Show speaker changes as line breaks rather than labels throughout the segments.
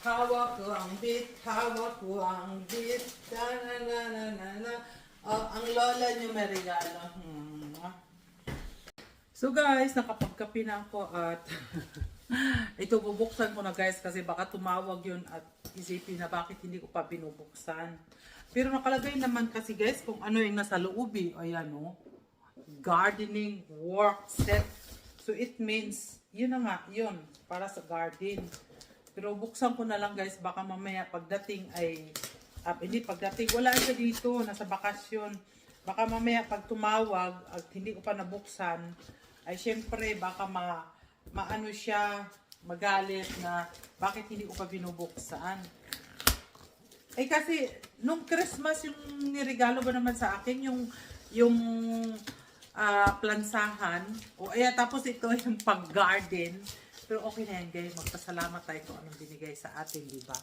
Hawak ko ang beat, hawak ko ang beat. Na. Oh, ang lola niyo may regalo. So guys, nakapagkape na ako at ito bubuksan ko na guys kasi baka tumawag yun at isipin na bakit hindi ko pa binubuksan. Pero nakalagay naman kasi guys kung ano yung nasa loob eh. Ayan o. Gardening work set. So it means, yun na nga, yun. Para sa garden. Pero buksan ko na lang guys, baka mamaya pagdating ay, hindi pagdating, wala siya dito, nasa bakasyon. Baka mamaya pag tumawag at hindi ko pa nabuksan, ay syempre baka maano siya, magalit na bakit hindi ko pa binubuksan. Eh kasi, nung Christmas yung niregalo ba naman sa akin, yung plansahan, o ayan, tapos ito yung pag-garden. Pero okay na yan guys, magpasalamat tayo kung anong binigay sa atin, di ba?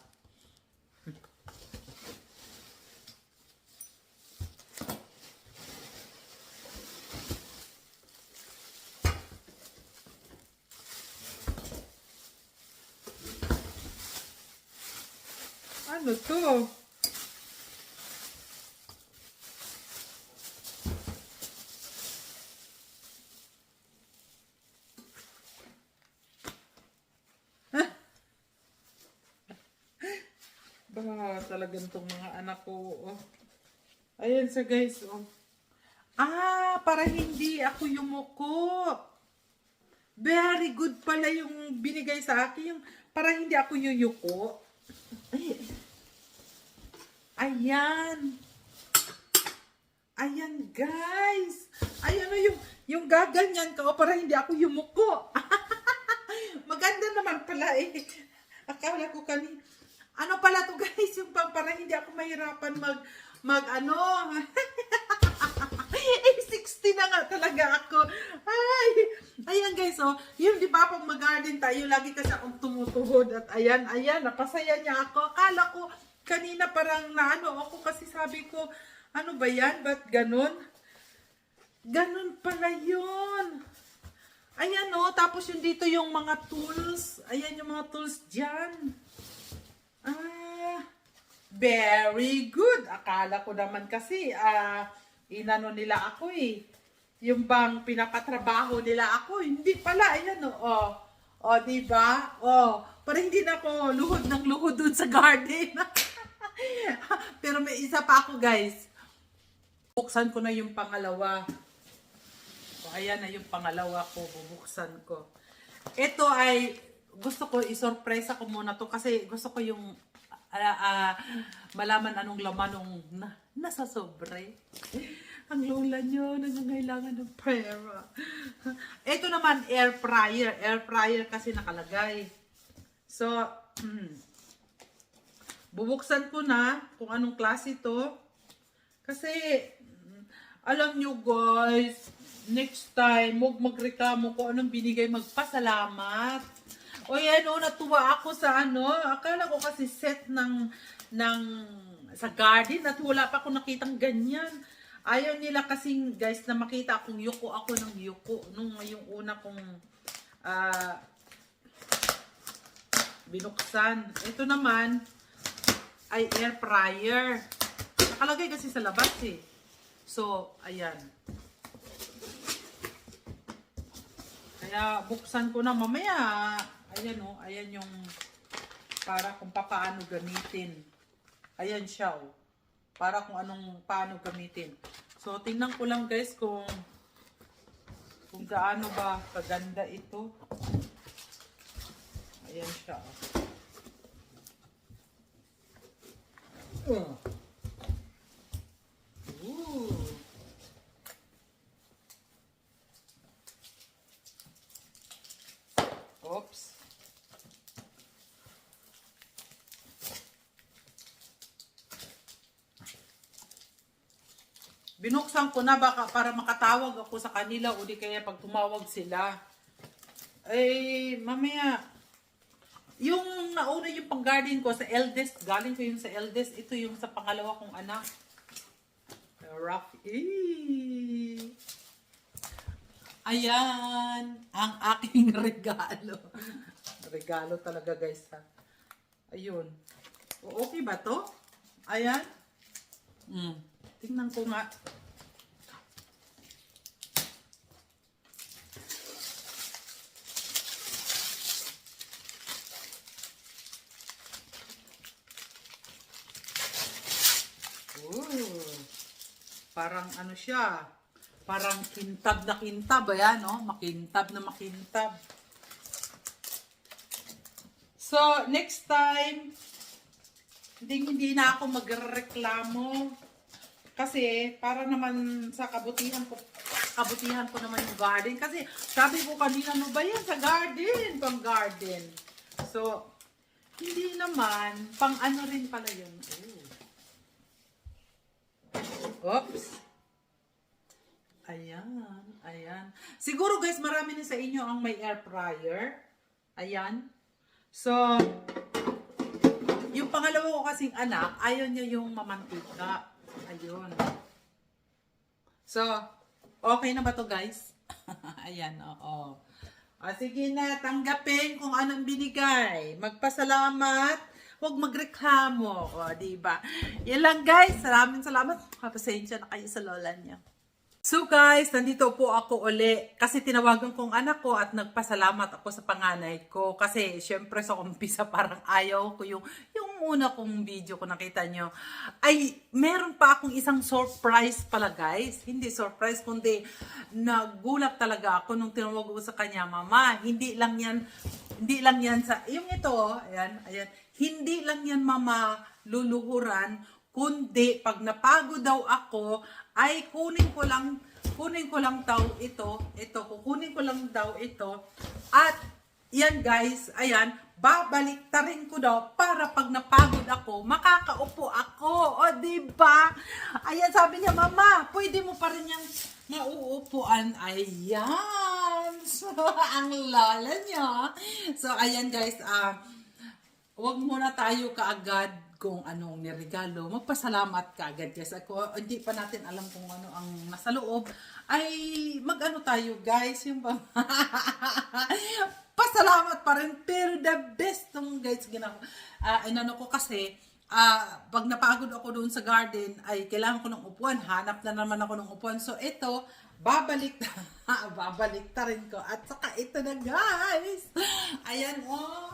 Ano to? Talagang tong mga anak ko. Oh. Ayan sa guys. Oh. Para hindi ako yumuko. Very good pala yung binigay sa akin. Yung para hindi ako yuyuko. Ayan. Ayan guys. Ayan o yung gaganyan ka. Para hindi ako yumuko. Maganda naman pala eh. Akala ko kanina. Ano pala to guys, yung para hindi ako mahirapan mag ano. Eh, 60 na nga talaga ako. Ay, ayan guys, oh. Yun, di ba, pag mag-garden tayo, lagi kasi akong tumutuhod. At ayan, napasaya niya ako. Akala ko, kanina parang naano ako kasi sabi ko, ano ba yan? Ba't ganun? Ganun pala yun. Ayan, oh. Tapos yung dito yung mga tools. Ayan yung mga tools dyan. Very good. Akala ko naman kasi, inano nila ako eh. Yung bang pinapatrabaho nila ako. Hindi pala. Ayan o. O, diba? O, para hindi na ako luhod ng luhod dun sa garden. Pero may isa pa ako guys. Buksan ko na yung pangalawa. O, ayan na yung pangalawa ko. Bubuksan ko. Ito ay gusto ko isorpresa ko muna to kasi gusto ko yung malaman anong laman nung nasa sobre. Ang lola nyo nangangailangan ng pera. Ito naman air fryer. Air fryer kasi nakalagay. So, bubuksan ko na kung anong klase to. Kasi, alam nyo guys, next time, magreklamo ko anong binigay, magpasalamat. O yan o, natuwa ako sa ano. Akala ko kasi set sa garden at wala pa ako nakitang ganyan. Ayaw nila kasing guys na makita akong yuko ako ng yuko. Nung yung una kong binuksan. Ito naman ay air fryer. Nakalagay kasi sa labas eh. So, ayan. Kaya buksan ko na mamaya. Ayan o, ayan yung para kung paano gamitin. Ayan siya o. Para kung paano gamitin. So, tingnan ko lang guys kung gaano ba kaganda ito. Ayan siya o. Oops. Binuksan ko na baka para makatawag ako sa kanila o di kaya pag tumawag sila. Eh, mamaya, yung nauna yung pang-garden ko sa eldest, galing ko yung sa eldest, ito yung sa pangalawa kong anak. Rough. Ayan, ang aking regalo. Regalo talaga guys ha. Ayun. O, okay ba to? Ayan. Tingnan ko nga. Ooh. Parang ano siya. Parang kintab na kintab. Ayan, no? Makintab na makintab. So, next time, hindi na ako magreklamo. Kasi, para naman sa kabutihan ko naman yung garden. Kasi, sabi ko kanina, ano ba yan? Sa garden, pang garden. So, hindi naman, pang ano rin pala yun. Oops. Ayan, ayan. Siguro guys, marami na sa inyo ang may air fryer. Ayan. So, yung pangalawa ko kasing anak, ayaw niya yung mamantika. Ayun. So, okay na ba to guys? Ayan, oo. Sige na, tanggapin kung anong binigay. Magpasalamat. Huwag magreklamo. O, diba? Yan lang guys. Salamat. Kapasensya na kayo sa lola niya. So guys, nandito po ako uli kasi tinawagan kong anak ko at nagpasalamat ako sa panganay ko kasi syempre sa umpisa parang ayaw ko yung una kong video ko nakita nyo ay meron pa akong isang surprise pala guys. Hindi surprise kundi nagulat talaga ako nung tinawag ko sa kanya, mama, hindi lang yan sa yung ito, ayan, hindi lang yan mama luluhuran kundi pag napagod daw ako ay kukunin ko lang daw ito at yan guys, ayan, babaliktarin ko daw para pag napagod ako, makakaupo ako. O diba? Ayan, sabi niya, mama, pwede mo pa rin yung mauupuan. Ayan. So, ang lola niya. So, ayan guys, wag muna tayo kaagad kung anong niregalo. Magpasalamat ka agad guys. Ako, hindi pa natin alam kung ano ang nasa loob. Ay, mag-ano tayo guys. Yung pasalamat pa rin. Pero the best tong guys ginawa. Inano ko kasi, pag napagod ako doon sa garden, ay kailangan ko ng upuan. Hanap na naman ako ng upuan. So, ito, babalik ta rin ko. At saka ito na guys. Ayan, oh.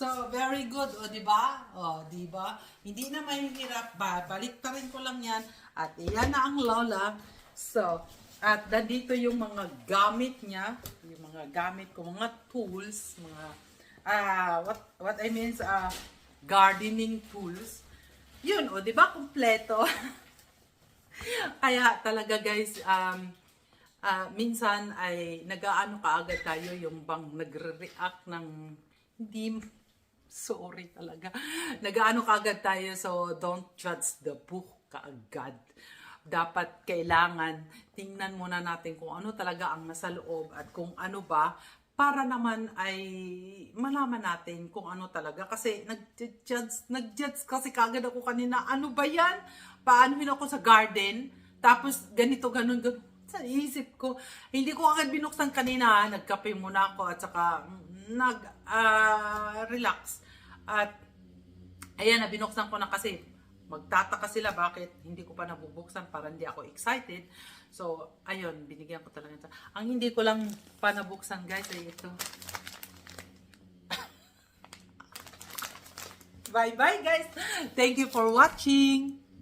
So, very good, o, diba? O, diba? Hindi na mahihirap, baliktarin ko lang yan. At iyan na ang lola. So, at nandito yung mga gamit niya, yung mga gamit ko, mga tools, mga, what I mean, gardening tools. Yun, o, diba? Kompleto. Kaya talaga, guys, minsan ay nag-aano kaagad tayo yung bang nagre-react ng hindi. Sorry talaga. Nag-aano kaagad tayo, so don't judge the book kaagad. Dapat kailangan tingnan muna natin kung ano talaga ang nasa loob at kung ano ba para naman ay malaman natin kung ano talaga. Kasi nag-judge kasi kaagad ako kanina. Ano ba yan? Paanohin ako sa garden? Tapos ganito, ganun. Sa isip ko, hindi ko agad binuksan kanina. Nagkape muna ako at saka relax. At ayan, binuksan ko na kasi magtataka sila bakit hindi ko pa nabubuksan para hindi ako excited. So, ayun, binigyan ko talaga ito. Ang hindi ko lang pa nabuksan guys ay ito. Bye bye guys. Thank you for watching.